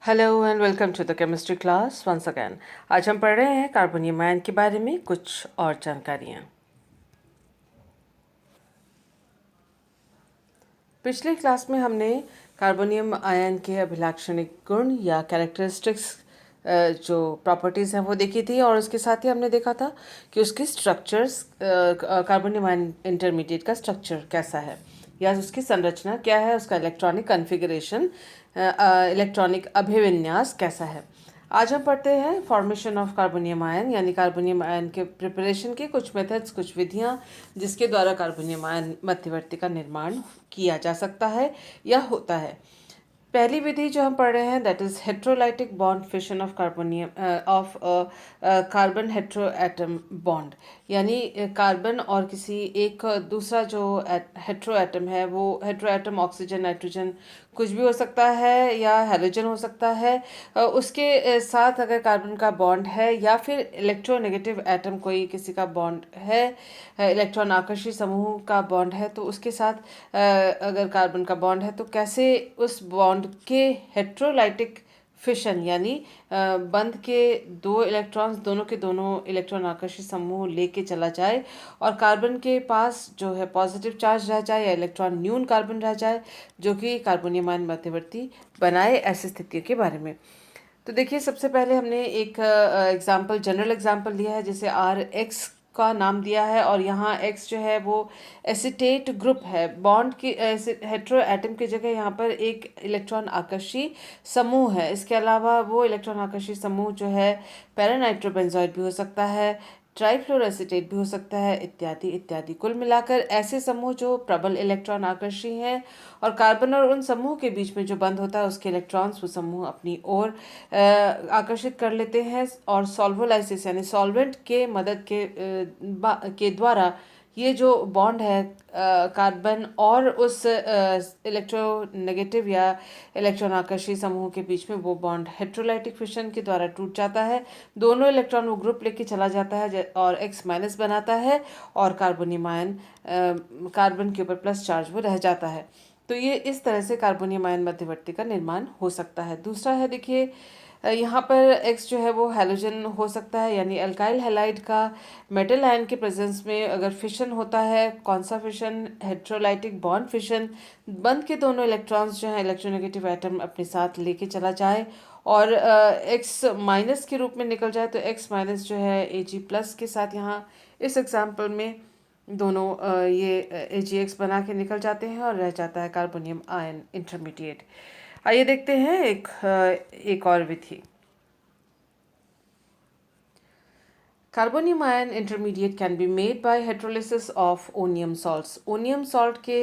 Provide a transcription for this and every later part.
Hello and welcome to the chemistry class once again. आज हम पढ़ रहे हैं कार्बोनियम आयन के बारे में कुछ और जानकारियाँ। पिछले क्लास में हमने कार्बोनियम आयन के अभिलाक्षणिक गुण या कैरेक्टरिस्टिक्स जो प्रॉपर्टीज़ हैं वो देखी थी, और उसके साथ ही हमने देखा था कि उसके स्ट्रक्चर्स, कार्बोनियम आयन इंटरमीडिएट का स्ट्रक्चर कैसा है या उसकी संरचना क्या है, उसका इलेक्ट्रॉनिक कॉन्फ़िगरेशन, इलेक्ट्रॉनिक अभिविन्यास कैसा है। आज हम पढ़ते हैं फॉर्मेशन ऑफ कार्बोनियम आयन, यानी कार्बोनियम आयन के प्रिपरेशन के कुछ मेथड्स, कुछ विधियां जिसके द्वारा कार्बोनियम आयन मध्यवर्ती का निर्माण किया जा सकता है या होता है। पहली विधि जो हम पढ़ रहे हैं that is heterolytic bond fission of carbonium of carbon hetero atom bond, यानी कार्बन और किसी एक दूसरा जो हेट्रो एटम है, वो हेट्रो एटम ऑक्सीजन, नाइट्रोजन कुछ भी हो सकता है या हैलोजन हो सकता है, उसके साथ अगर कार्बन का बॉन्ड है या फिर इलेक्ट्रोनेगेटिव एटम कोई किसी का बॉन्ड है, इलेक्ट्रॉन आकर्षी समूह का बॉन्ड है, तो उसके साथ अगर कार्बन का बॉन्ड है तो कैसे उस बॉन्ड के हेट्रोलाइटिक फिशन, यानी बंध के दो इलेक्ट्रॉन्स दोनों के दोनों इलेक्ट्रॉन आकर्षी समूह लेके चला जाए और कार्बन के पास जो है पॉजिटिव चार्ज रह जाए या इलेक्ट्रॉन न्यून कार्बन रह जाए, जो कि कार्बोनियम आयन मध्यवर्ती बनाए, ऐसी स्थितियों के बारे में। तो देखिए, सबसे पहले हमने एक एग्जाम्पल, जनरल एग्जाम्पल लिया है, जैसे आर एक्स का नाम दिया है, और यहाँ एक्स जो है वो एसिटेट ग्रुप है। बॉन्ड की हेट्रो एटम की जगह यहाँ पर एक इलेक्ट्रॉन आकर्षी समूह है। इसके अलावा वो इलेक्ट्रॉन आकर्षी समूह जो है पैरानाइट्रोबेंजॉइड भी हो सकता है, ट्राइफ्लोरोएसिटेट भी हो सकता है, इत्यादि इत्यादि। कुल मिलाकर ऐसे समूह जो प्रबल इलेक्ट्रॉन आकर्षी हैं, और कार्बन और उन समूह के बीच में जो बंध होता है उसके इलेक्ट्रॉन्स वो समूह अपनी ओर आकर्षित कर लेते हैं, और सॉल्वोलाइसिस यानी सॉल्वेंट के मदद के द्वारा ये जो बॉन्ड है कार्बन और उस इलेक्ट्रोनेगेटिव या इलेक्ट्रॉन आकर्षी समूह के बीच में, वो बॉन्ड हेट्रोलाइटिक फिशन के द्वारा टूट जाता है। दोनों इलेक्ट्रॉन वो ग्रुप लेके चला जाता है और एक्स माइनस बनाता है, और कार्बोनियम आयन कार्बन के ऊपर प्लस चार्ज वो रह जाता है। तो ये इस तरह से कार्बोनियम आयन मध्यवर्ती का निर्माण हो सकता है। दूसरा है, देखिए, यहाँ पर एक्स जो है वो हैलोजन हो सकता है, यानी अल्काइल हैलाइड का मेटल आयन के प्रेजेंस में अगर फिशन होता है। कौन सा फिशन? Heterolytic bond fission. बंध के दोनों इलेक्ट्रॉन्स जो है इलेक्ट्रोनेगेटिव एटम अपने साथ लेके चला जाए और एक्स माइनस के रूप में निकल जाए, तो एक्स माइनस जो है ए जी प्लस के साथ यहाँ इस एग्जाम्पल में दोनों ये ए जी एक्स बना के निकल जाते हैं और रह जाता है कार्बोनियम आयन इंटरमीडिएट। आइए देखते हैं एक और विधि। Carbonium ion intermediate can be made by heterolysis of onium salts. Onium salt के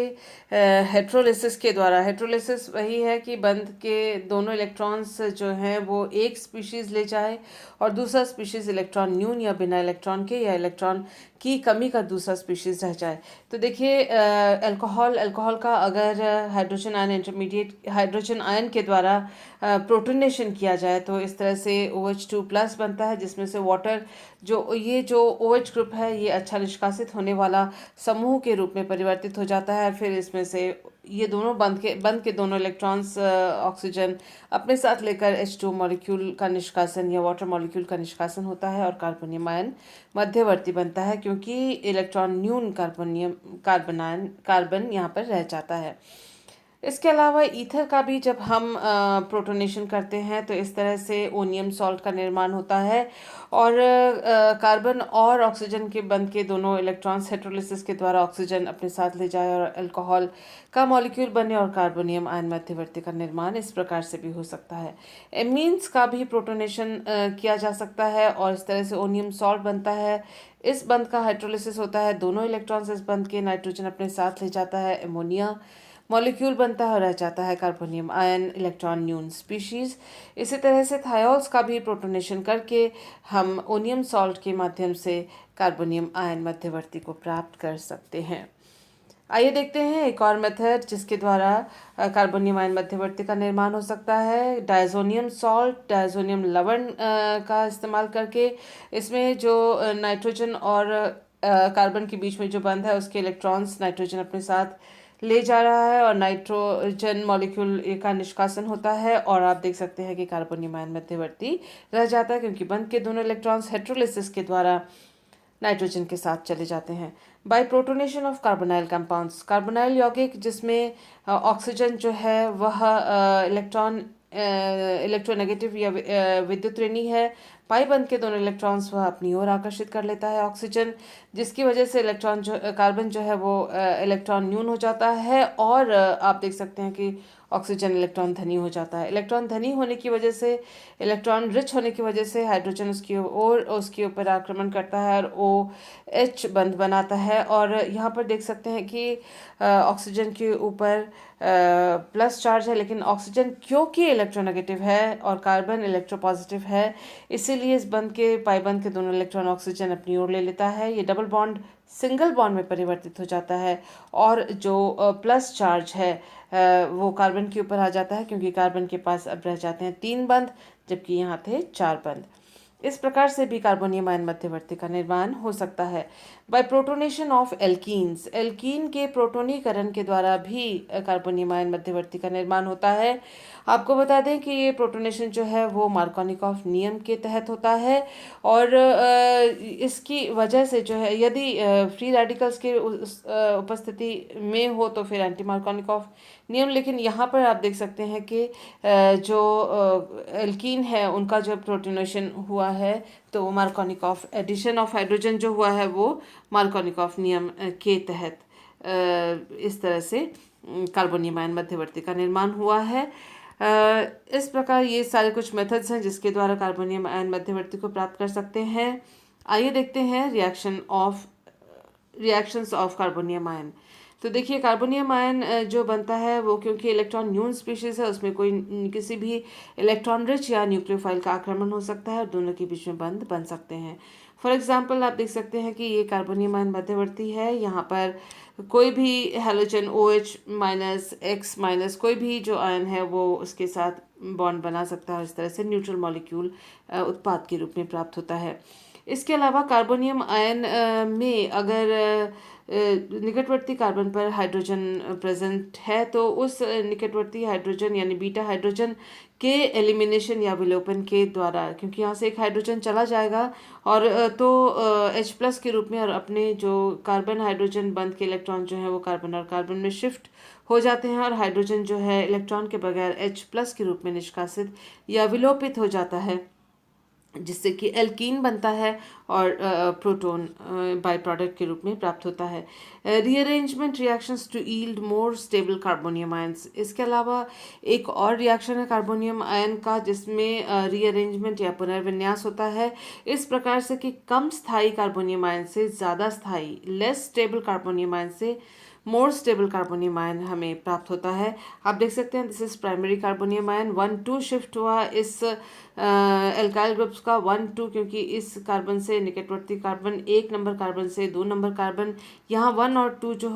हेट्रोलिसिस के द्वारा, हेट्रोलिसिस वही है कि बंध के दोनों इलेक्ट्रॉन्स जो हैं वो एक स्पीशीज़ ले जाए और दूसरा स्पीशीज़ इलेक्ट्रॉन न्यून या बिना इलेक्ट्रॉन के या इलेक्ट्रॉन की कमी का दूसरा स्पीशीज़ रह जाए। तो देखिए, अल्कोहल का अगर hydrogen ion intermediate hydrogen ion के द्वारा प्रोटोनेशन किया जाए तो इस तरह से OH2 प्लस बनता है, जिसमें से वाटर जो OH ग्रुप है ये अच्छा निष्कासित होने वाला समूह के रूप में परिवर्तित हो जाता है। फिर इसमें से ये दोनों बंध के दोनों इलेक्ट्रॉन्स ऑक्सीजन अपने साथ लेकर H2 मॉलिक्यूल का निष्कासन या वाटर मॉलिक्यूल का निष्कासन होता है, और कार्बोनियम आयन मध्यवर्ती बनता है, क्योंकि इलेक्ट्रॉन न्यून कार्बन यहाँ पर रह जाता है। इसके अलावा ईथर का भी जब हम प्रोटोनेशन करते हैं तो इस तरह से ओनियम सॉल्ट का निर्माण होता है, और कार्बन और ऑक्सीजन के बंध के दोनों इलेक्ट्रॉन्स हेट्रोलिसिस के द्वारा ऑक्सीजन अपने साथ ले जाए और अल्कोहल का मॉलिक्यूल बने, और कार्बोनियम आयन मध्यवर्ती का निर्माण इस प्रकार से भी हो सकता है। एमीन्स का भी प्रोटोनेशन किया जा सकता है, और इस तरह से ओनियम सॉल्ट बनता है। इस बंध का हाइड्रोलिसिस होता है, दोनों इलेक्ट्रॉन्स इस बंध के नाइट्रोजन अपने साथ ले जाता है, एमोनिया मॉलिक्यूल बनता है और रह जाता है कार्बोनियम आयन इलेक्ट्रॉन न्यून स्पीशीज। इसी तरह से थायोल्स का भी प्रोटोनेशन करके हम ओनियम सॉल्ट के माध्यम से कार्बोनियम आयन मध्यवर्ती को प्राप्त कर सकते हैं। आइए देखते हैं एक और मेथड जिसके द्वारा कार्बोनियम आयन मध्यवर्ती का निर्माण हो सकता है। डायजोनियम सॉल्ट, डायजोनियम लवण का इस्तेमाल करके। इसमें जो नाइट्रोजन और कार्बन के बीच में जो बंध है उसके इलेक्ट्रॉन्स नाइट्रोजन अपने साथ ले जा रहा है और नाइट्रोजन मॉलिक्यूल का निष्कासन होता है, और आप देख सकते हैं कि कार्बोनियम आयन मध्यवर्ती रह जाता है क्योंकि बंध के दोनों इलेक्ट्रॉन्स हेटेरोलिसिस के द्वारा नाइट्रोजन के साथ चले जाते हैं। By protonation of carbonyl compounds, carbonyl यौगिक जिसमें ऑक्सीजन जो है वह इलेक्ट्रोनेगेटिव या विद्युत ऋणी है, पाई बंध के दोनों इलेक्ट्रॉन्स वह अपनी ओर आकर्षित कर लेता है ऑक्सीजन, जिसकी वजह से कार्बन जो है वो इलेक्ट्रॉन न्यून हो जाता है, और आप देख सकते हैं कि ऑक्सीजन इलेक्ट्रॉन धनी हो जाता है। इलेक्ट्रॉन धनी होने की वजह से, इलेक्ट्रॉन रिच होने की वजह से हाइड्रोजन उसके ऊपर आक्रमण करता है और OH बंध बनाता है, और यहाँ पर देख सकते हैं कि ऑक्सीजन के ऊपर प्लस चार्ज है, लेकिन ऑक्सीजन क्योंकि इलेक्ट्रोनेगेटिव है और कार्बन इलेक्ट्रोपॉजिटिव है, इसीलिए इस बंध के पाई बंध के दोनों इलेक्ट्रॉन ऑक्सीजन अपनी ओर ले लेता है। ये डबल बॉन्ड सिंगल बॉन्ड में परिवर्तित हो जाता है, और जो प्लस चार्ज है वो कार्बन के ऊपर आ जाता है, क्योंकि कार्बन के पास अब रह जाते हैं 3 बंध, जबकि यहाँ थे 4 बंध। इस प्रकार से भी कार्बोनियम आयन मध्यवर्ती का निर्माण हो सकता है। By protonation of alkenes, alkene के प्रोटोनीकरण के द्वारा भी कार्बोनियम आयन मध्यवर्ती का निर्माण होता है। आपको बता दें कि ये प्रोटोनेशन जो है वो मार्कोनिकॉफ नियम के तहत होता है, और इसकी वजह से जो है यदि फ्री रेडिकल्स के उपस्थिति में हो तो फिर एंटी मार्कोनिकॉफ नियम, लेकिन यहाँ पर आप देख सकते हैं कि जो एल्कीन है उनका जब प्रोटोनेशन हुआ है तो वो मार्कोनिकॉफ एडिशन ऑफ हाइड्रोजन जो हुआ है वो मार्कोनिकॉफ नियम के तहत इस तरह से कार्बोनियम आयन मध्यवर्ती का निर्माण हुआ है। इस प्रकार ये सारे कुछ मेथड्स हैं जिसके द्वारा कार्बोनियम आयन मध्यवर्ती को प्राप्त कर सकते हैं। आइए देखते हैं रिएक्शंस ऑफ कार्बोनियम आयन। तो देखिए, कार्बोनियम आयन जो बनता है वो क्योंकि इलेक्ट्रॉन न्यून स्पीशीज है, उसमें किसी भी इलेक्ट्रॉन रिच या न्यूक्लियोफाइल का आक्रमण हो सकता है और दोनों के बीच में बंध बन सकते हैं। फॉर एग्जांपल आप देख सकते हैं कि ये कार्बोनियम आयन मध्यवर्ती है। यहाँ पर कोई भी हैलोजन OH-X- कोई भी जो आयन है वो उसके साथ बॉन्ड बना सकता है, इस तरह से न्यूट्रल मॉलिक्यूल उत्पाद के रूप में प्राप्त होता है। इसके अलावा कार्बोनियम आयन में अगर निकटवर्ती कार्बन पर हाइड्रोजन प्रेजेंट है तो उस निकटवर्ती हाइड्रोजन यानी बीटा हाइड्रोजन के एलिमिनेशन या विलोपन के द्वारा, क्योंकि यहाँ से एक हाइड्रोजन चला जाएगा और तो H+ के रूप में, और अपने जो कार्बन हाइड्रोजन बंध के इलेक्ट्रॉन जो है वो कार्बन और कार्बन में शिफ्ट हो जाते हैं, और हाइड्रोजन जो है इलेक्ट्रॉन के बगैर H+ के रूप में निष्कासित या विलोपित हो जाता है, जिससे कि एल्कीन बनता है और प्रोटॉन बाय प्रोडक्ट के रूप में प्राप्त होता है। Rearrangement reactions to yield more stable carbonium ions, इसके अलावा एक और रिएक्शन है कार्बोनियम आयन का जिसमें रीअरेंजमेंट या पुनर्विन्यास होता है, इस प्रकार से कि कम स्थायी कार्बोनियम आयन से ज़्यादा स्थायी लेस स्टेबल कार्बोनियम आयन से मोर स्टेबल कार्बोनियम आयन हमें प्राप्त होता है। आप देख सकते हैं this is primary carbonium ion 1,2 shift हुआ इस एल्काइल ग्रुप्स का 1,2, क्योंकि इस कार्बन से निकटवर्ती कार्बन 1 नंबर कार्बन से 2 नंबर कार्बन, यहाँ 1 और 2 जो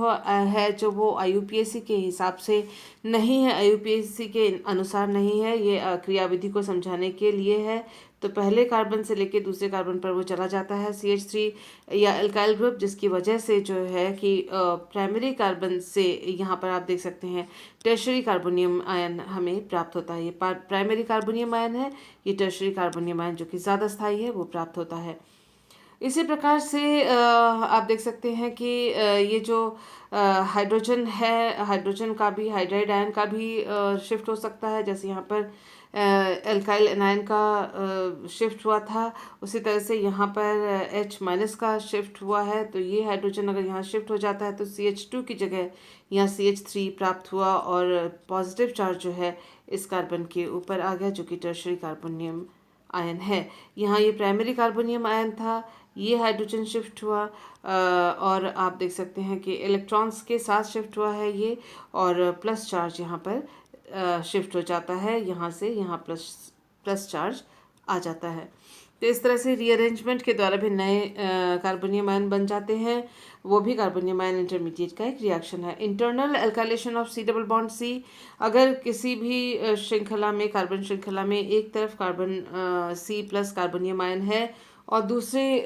है जो वो IUPAC के हिसाब से नहीं है, IUPAC के अनुसार नहीं है, ये क्रियाविधि को समझाने के लिए है। तो पहले कार्बन से लेके दूसरे कार्बन पर वो चला जाता है CH3 या एल्काइल ग्रुप, जिसकी वजह से जो है कि प्राइमरी कार्बन से यहाँ पर आप देख सकते हैं टर्शरी कार्बोनियम आयन हमें प्राप्त होता है। ये प्राइमरी कार्बोनियम आयन है, ये टर्शरी कार्बोनियम आयन जो कि ज़्यादा स्थायी है वो प्राप्त होता है। इसी प्रकार से आप देख सकते हैं कि ये जो हाइड्रोजन है, हाइड्रोजन का भी, हाइड्राइड आयन का भी शिफ्ट हो सकता है, जैसे यहाँ पर एल्काइल एनायन का शिफ्ट हुआ था, उसी तरह से यहाँ पर H- का शिफ्ट हुआ है। तो ये हाइड्रोजन अगर यहाँ शिफ्ट हो जाता है तो CH2 की जगह यहाँ CH3 प्राप्त हुआ, और पॉजिटिव चार्ज जो है इस कार्बन के ऊपर आ गया, जो कि टर्शरी कार्बोनियम आयन है। यहाँ ये प्राइमरी कार्बोनियम आयन था, ये हाइड्रोजन शिफ्ट हुआ, और आप देख सकते हैं कि इलेक्ट्रॉन्स के साथ शिफ्ट हुआ है ये, और प्लस चार्ज यहाँ पर शिफ्ट हो जाता है, यहाँ से यहाँ प्लस चार्ज आ जाता है। तो इस तरह से रीअरेंजमेंट के द्वारा भी नए कार्बोनियम आयन बन जाते हैं, वो भी कार्बोनियम आयन इंटरमीडिएट का एक रिएक्शन है। इंटरनल एल्काइलेशन ऑफ C+C, अगर किसी भी श्रृंखला में, कार्बन श्रृंखला में एक तरफ कार्बन C+ कार्बोनियम आयन है और दूसरी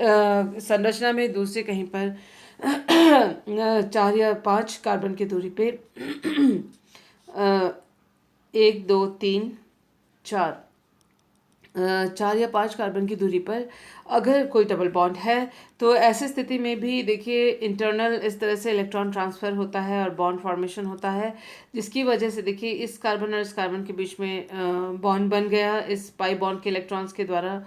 संरचना में दूसरे कहीं पर 4 या 5 कार्बन की दूरी पे 1 2 3 4 4 या 5 कार्बन की दूरी पर अगर कोई डबल बॉन्ड है तो ऐसी स्थिति में भी देखिए इंटरनल इस तरह से इलेक्ट्रॉन ट्रांसफ़र होता है और बॉन्ड फॉर्मेशन होता है, जिसकी वजह से देखिए इस कार्बन और इस कार्बन के बीच में बॉन्ड बन गया इस पाई बॉन्ड के इलेक्ट्रॉन्स के द्वारा।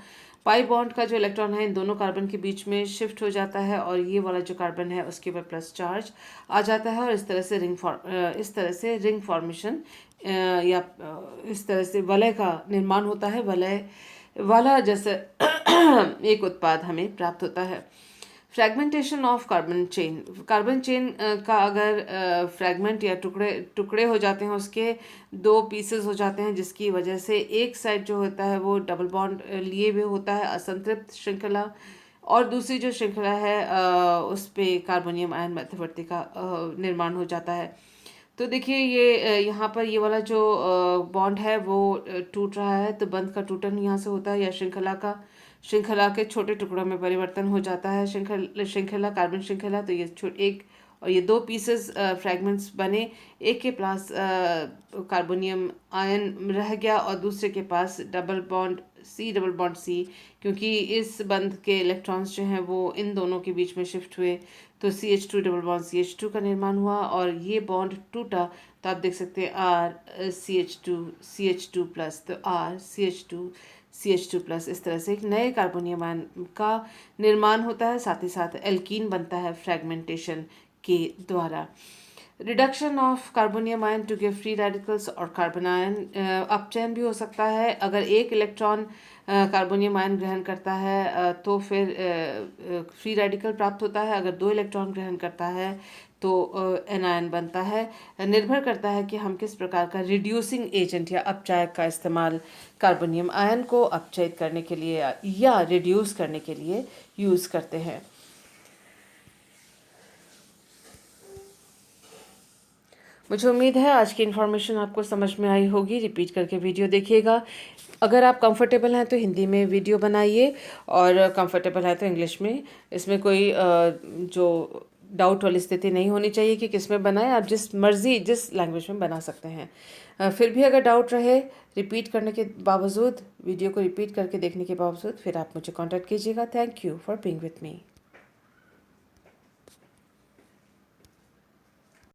पाई बॉन्ड का जो इलेक्ट्रॉन है इन दोनों कार्बन के बीच में शिफ्ट हो जाता है और ये वाला जो कार्बन है उसके ऊपर प्लस चार्ज आ जाता है और इस तरह से रिंग फॉर्मेशन या इस तरह से वलय का निर्माण होता है। वलय वाला जैसे एक उत्पाद हमें प्राप्त होता है। फ्रैगमेंटेशन ऑफ कार्बन चेन का अगर फ्रैगमेंट या टुकड़े टुकड़े हो जाते हैं, उसके 2 पीसेस हो जाते हैं, जिसकी वजह से एक साइड जो होता है वो डबल बॉन्ड लिए हुए होता है असंतृप्त श्रृंखला, और दूसरी जो श्रृंखला है उस पे कार्बोनियम आयन मध्यवर्ती का निर्माण हो जाता है। तो देखिए ये यहाँ पर ये वाला जो बॉन्ड है वो टूट रहा है, तो बंध का टूटन यहाँ से होता है या श्रृंखला के छोटे टुकड़ों में परिवर्तन हो जाता है। श्रृंखला कार्बन श्रृंखला, तो ये एक और ये 2 पीसेस फ्रैगमेंट्स बने, एक के पास कार्बोनियम आयन रह गया और दूसरे के पास डबल बॉन्ड सी, क्योंकि इस बंध के इलेक्ट्रॉन्स जो हैं वो इन दोनों के बीच में शिफ्ट हुए तो CH2 डबल बॉन्ड CH2 का निर्माण हुआ और ये बॉन्ड टूटा, तो आप देख सकते हैं CH2 प्लस, तो CH2 प्लस, इस तरह से एक नए कार्बोनियम आयन का निर्माण होता है, साथ ही साथ एल्कीन बनता है फ्रैगमेंटेशन के द्वारा। Reduction of carbonium ion to give free radicals और कार्बन आयन अपचयन भी हो सकता है। अगर एक इलेक्ट्रॉन कार्बोनियम आयन ग्रहण करता है तो फिर फ्री रेडिकल प्राप्त होता है। अगर 2 इलेक्ट्रॉन ग्रहण करता है तो एनायन बनता है। निर्भर करता है कि हम किस प्रकार का रिड्यूसिंग एजेंट या अपचायक का इस्तेमाल कार्बोनियम आयन को अपचयित करने के लिए या रिड्यूस करने के लिए यूज़ करते हैं। मुझे उम्मीद है आज की इन्फॉर्मेशन आपको समझ में आई होगी। रिपीट करके वीडियो देखिएगा। अगर आप कंफर्टेबल हैं तो हिंदी में वीडियो बनाइए और कंफर्टेबल है तो इंग्लिश में। इसमें कोई जो डाउट वाली स्थिति नहीं होनी चाहिए कि किस में बनाएं। आप जिस मर्ज़ी जिस लैंग्वेज में बना सकते हैं। फिर भी अगर डाउट रहे, रिपीट करने के बावजूद, वीडियो को रिपीट करके देखने के बावजूद, फिर आप मुझे कॉन्टैक्ट कीजिएगा। Thank you for being with me.